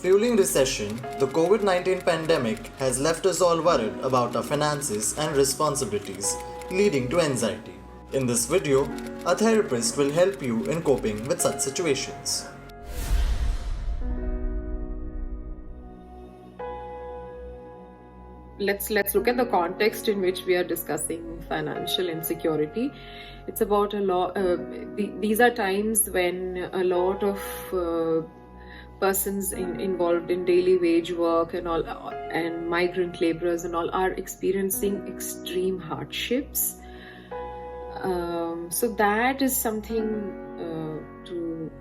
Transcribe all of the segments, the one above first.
Fueling recession, the COVID-19 pandemic has left us all worried about our finances and responsibilities, leading to anxiety. In this video, a therapist will help you in coping with such situations. Let's look at the context in which we are discussing financial insecurity. It's about a lot. These are times when a lot of persons involved in daily wage work and all, and migrant laborers and all, are experiencing extreme hardships. So that is something to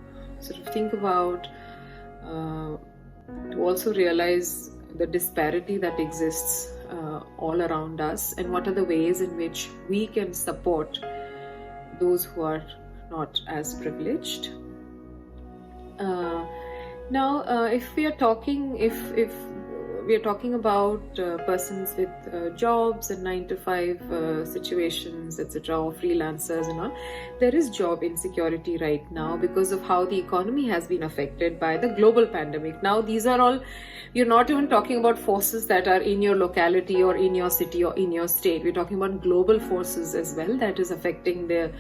sort of think about. To also realize the disparity that exists all around us, and what are the ways in which we can support those who are not as privileged. If we are talking about persons with jobs and 9-to-5 situations, etc., or freelancers and all, there is job insecurity right now because of how the economy has been affected by the global pandemic. Now, these are all, you're not even talking about forces that are in your locality or in your city or in your state. We're talking about global forces as well that is affecting the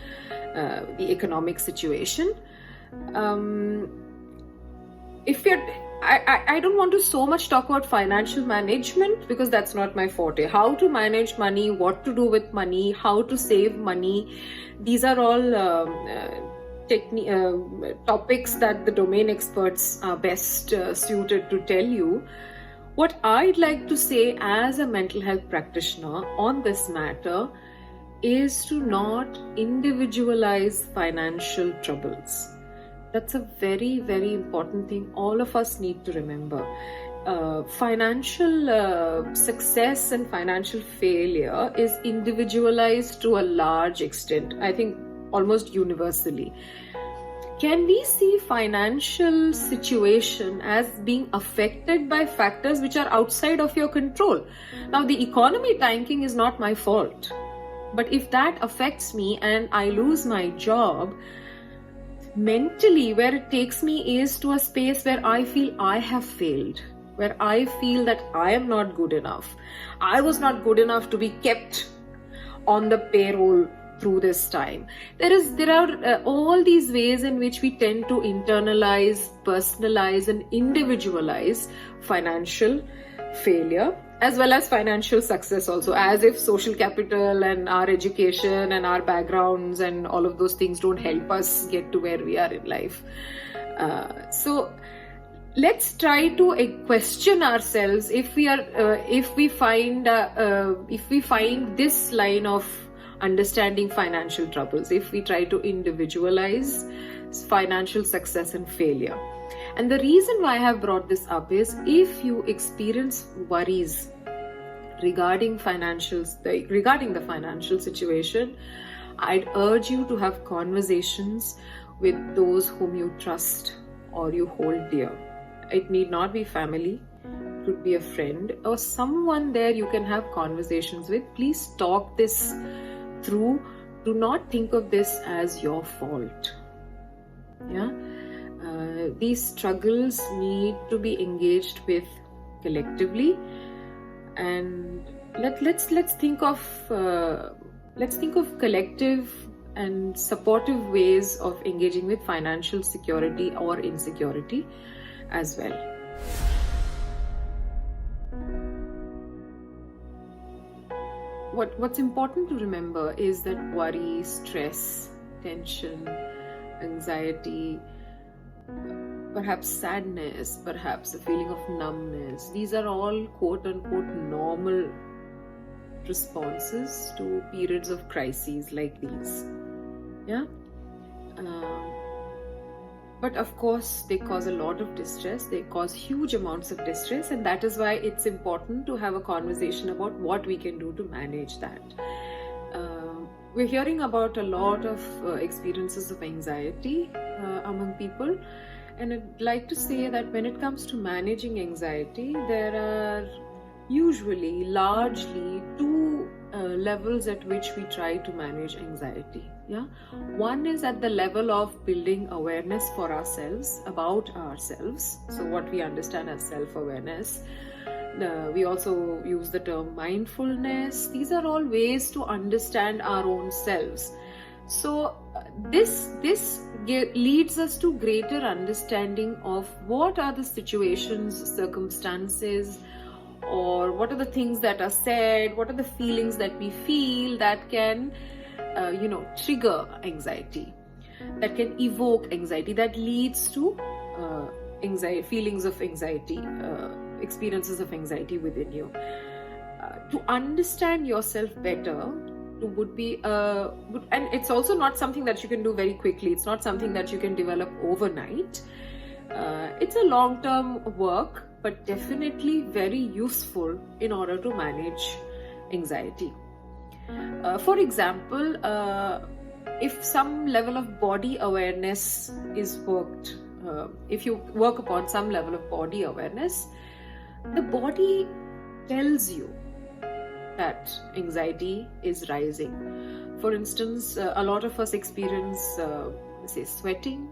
economic situation. I don't want to so much talk about financial management because that's not my forte. How to manage money, what to do with money, how to save money. These are all topics that the domain experts are best suited to tell you. What I'd like to say as a mental health practitioner on this matter is to not individualize financial troubles. That's a very, very important thing all of us need to remember. Financial success and financial failure is individualized to a large extent, I think almost universally. Can we see financial situation as being affected by factors which are outside of your control? Now, the economy tanking is not my fault. But if that affects me and I lose my job, mentally, where it takes me is to a space where I feel I have failed, where I feel that I am not good enough. I was not good enough to be kept on the payroll through this time. There are all these ways in which we tend to internalize, personalize, and individualize financial failure as well as financial success also, as if social capital and our education and our backgrounds and all of those things don't help us get to where we are in life. So let's try to question ourselves if we find this line of understanding financial troubles, if we try to individualize financial success and failure. And the reason why I have brought this up is if you experience worries regarding the financial situation, I'd urge you to have conversations with those whom you trust or you hold dear. It need not be family, it could be a friend or someone there you can have conversations with. Please talk this through. Do not think of this as your fault. Yeah. These struggles need to be engaged with collectively, and let's think of collective and supportive ways of engaging with financial security or insecurity as well. What's important to remember is that worry, stress, tension, anxiety, perhaps sadness, perhaps a feeling of numbness, these are all quote-unquote normal responses to periods of crises like these. Yeah. But of course, they cause a lot of distress. They cause huge amounts of distress, and that is why it's important to have a conversation about what we can do to manage that. We're hearing about a lot of experiences of anxiety among people, and I'd like to say that when it comes to managing anxiety, there are usually largely two levels at which we try to manage anxiety. Yeah, one is at the level of building awareness for ourselves, about ourselves. So what we understand as self-awareness. We also use the term mindfulness. These are all ways to understand our own selves. So this leads us to greater understanding of what are the situations, circumstances, or what are the things that are said, what are the feelings that we feel that can trigger anxiety, that can evoke anxiety, that leads to anxiety, feelings of anxiety, experiences of anxiety within you. To understand yourself better would be and it's also not something that you can do very quickly. It's not something that you can develop overnight. It's a long-term work, but definitely very useful in order to manage anxiety. For example, if some level of body awareness is worked, if you work upon some level of body awareness, the body tells you that anxiety is rising. For instance, a lot of us experience, say, sweating.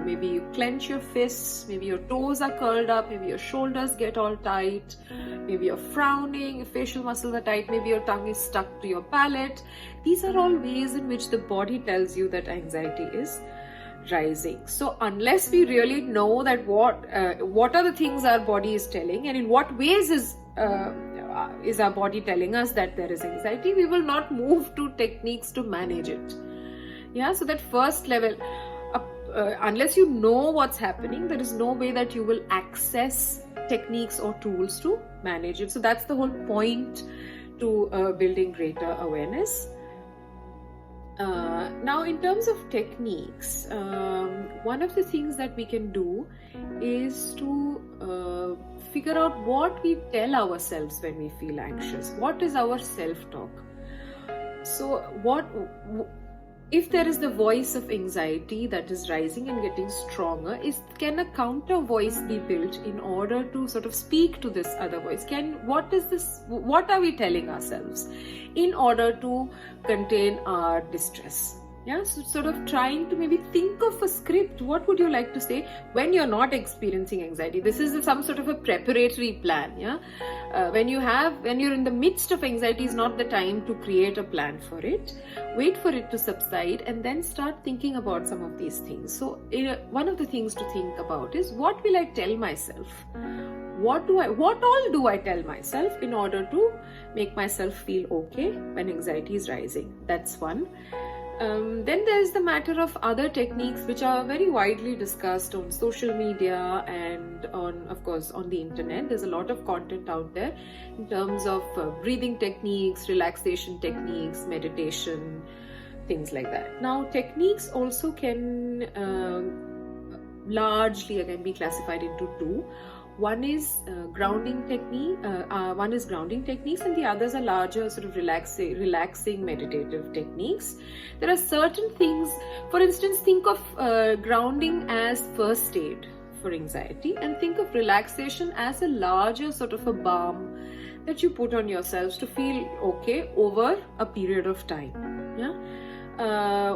Maybe you clench your fists, maybe your toes are curled up, maybe your shoulders get all tight, maybe you're frowning, your facial muscles are tight, maybe your tongue is stuck to your palate. These are all ways in which the body tells you that anxiety is rising. So unless we really know that what are the things our body is telling, and in what ways is our body telling us that there is anxiety, we will not move to techniques to manage it. Yeah, so that first level, unless you know what's happening, there is no way that you will access techniques or tools to manage it. So that's the whole point to building greater awareness. Now, in terms of techniques, one of the things that we can do is to figure out what we tell ourselves when we feel anxious. What is our self-talk? So if there is the voice of anxiety that is rising and getting stronger, can a counter voice be built in order to sort of speak to this other voice? What are we telling ourselves in order to contain our distress? Yeah, so sort of trying to maybe think of a script. What would you like to say when you're not experiencing anxiety? This is some sort of a preparatory plan. Yeah, when you're in the midst of anxiety, is not the time to create a plan for it. Wait for it to subside and then start thinking about some of these things. So one of the things to think about is, what will I tell myself? What all do I tell myself in order to make myself feel okay when anxiety is rising? That's one. Then there's the matter of other techniques which are very widely discussed on social media and of course on the internet. There's a lot of content out there in terms of breathing techniques, relaxation techniques, meditation, things like that. Now, techniques also can largely again be classified into two. One is grounding techniques, and the others are larger sort of relaxing meditative techniques. There are certain things, for instance, think of grounding as first aid for anxiety, and think of relaxation as a larger sort of a balm that you put on yourselves to feel okay over a period of time. Yeah.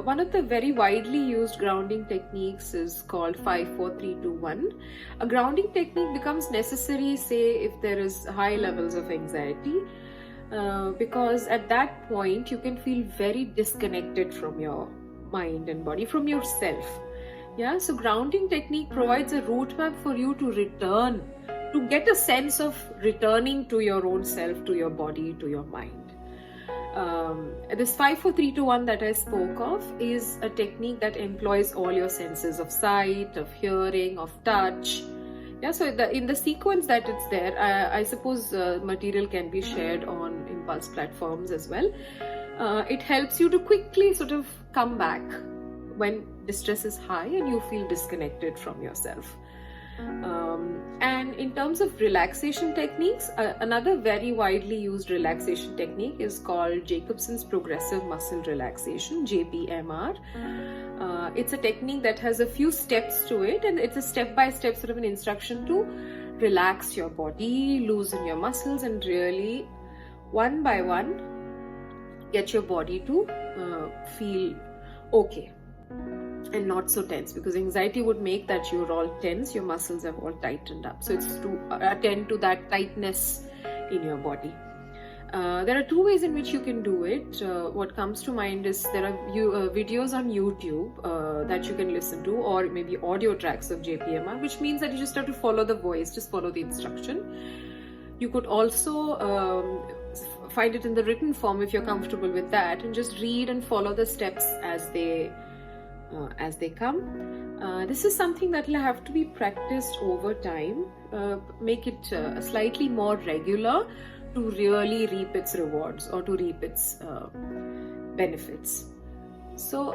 One of the very widely used grounding techniques is called 5-4-3-2-1. A grounding technique becomes necessary, say, if there is high levels of anxiety, because at that point you can feel very disconnected from your mind and body, from yourself. Yeah, so grounding technique provides a route map for you to return, to get a sense of returning to your own self, to your body, to your mind. This 5-4-3-2-1 that I spoke of is a technique that employs all your senses of sight, of hearing, of touch. Yeah, so in the sequence that it's there, I suppose material can be shared on Impulse platforms as well. It helps you to quickly sort of come back when distress is high and you feel disconnected from yourself. And in terms of relaxation techniques, another very widely used relaxation technique is called Jacobson's Progressive Muscle Relaxation, JPMR. It's a technique that has a few steps to it, and it's a step-by-step sort of an instruction to relax your body, loosen your muscles, and really, one by one, get your body to feel okay and not so tense, because anxiety would make that you're all tense, your muscles have all tightened up. So it's to attend to that tightness in your body. There are two ways in which you can do it. What comes to mind is there are videos on YouTube that you can listen to, or maybe audio tracks of JPMR, which means that you just have to follow the voice, just follow the instruction. You could also find it in the written form if you're comfortable with that, and just read and follow the steps as they come. This is something that will have to be practiced over time. Make it slightly more regular to really reap its rewards or to reap its benefits. So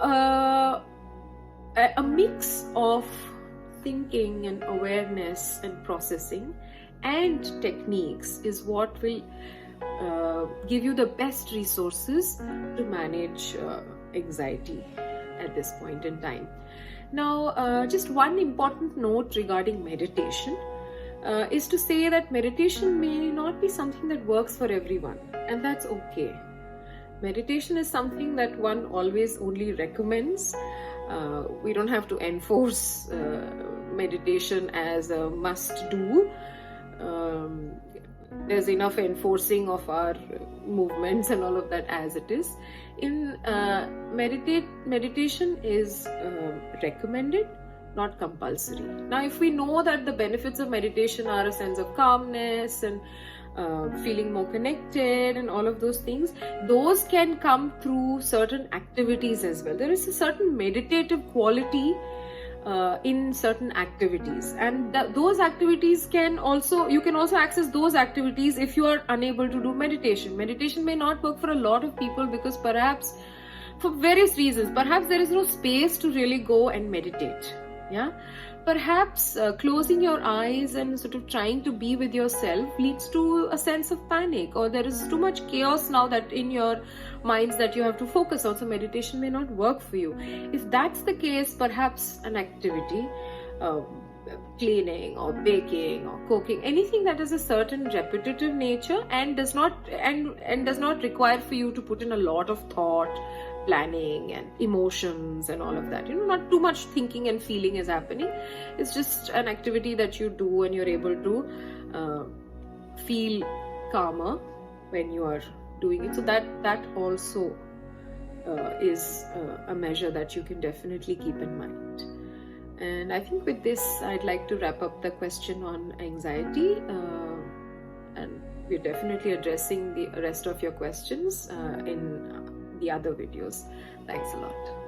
a mix of thinking and awareness and processing and techniques is what will give you the best resources to manage anxiety at this point in time. Now, just one important note regarding meditation is to say that meditation may not be something that works for everyone, and that's okay. Meditation is something that one always only recommends. We don't have to enforce meditation as a must do. There's enough enforcing of our movements and all of that as it is. Meditation is recommended, not compulsory. Now, if we know that the benefits of meditation are a sense of calmness and feeling more connected and all of those things, those can come through certain activities as well. There is a certain meditative quality in certain activities, and those activities you can also access those activities if you are unable to do meditation. Meditation may not work for a lot of people because perhaps for various reasons, perhaps there is no space to really go and meditate. Perhaps closing your eyes and sort of trying to be with yourself leads to a sense of panic, or there is too much chaos now that in your minds that you have to focus on, so meditation may not work for you. If that's the case, perhaps an activity, cleaning or baking or cooking, anything that has a certain repetitive nature and does not require for you to put in a lot of thought, planning and emotions and all of that, not too much thinking and feeling is happening. It's just an activity that you do and you're able to feel calmer when you are doing it. So that also is a measure that you can definitely keep in mind. And I think with this I'd like to wrap up the question on anxiety, and we're definitely addressing the rest of your questions in the other videos. Thanks a lot.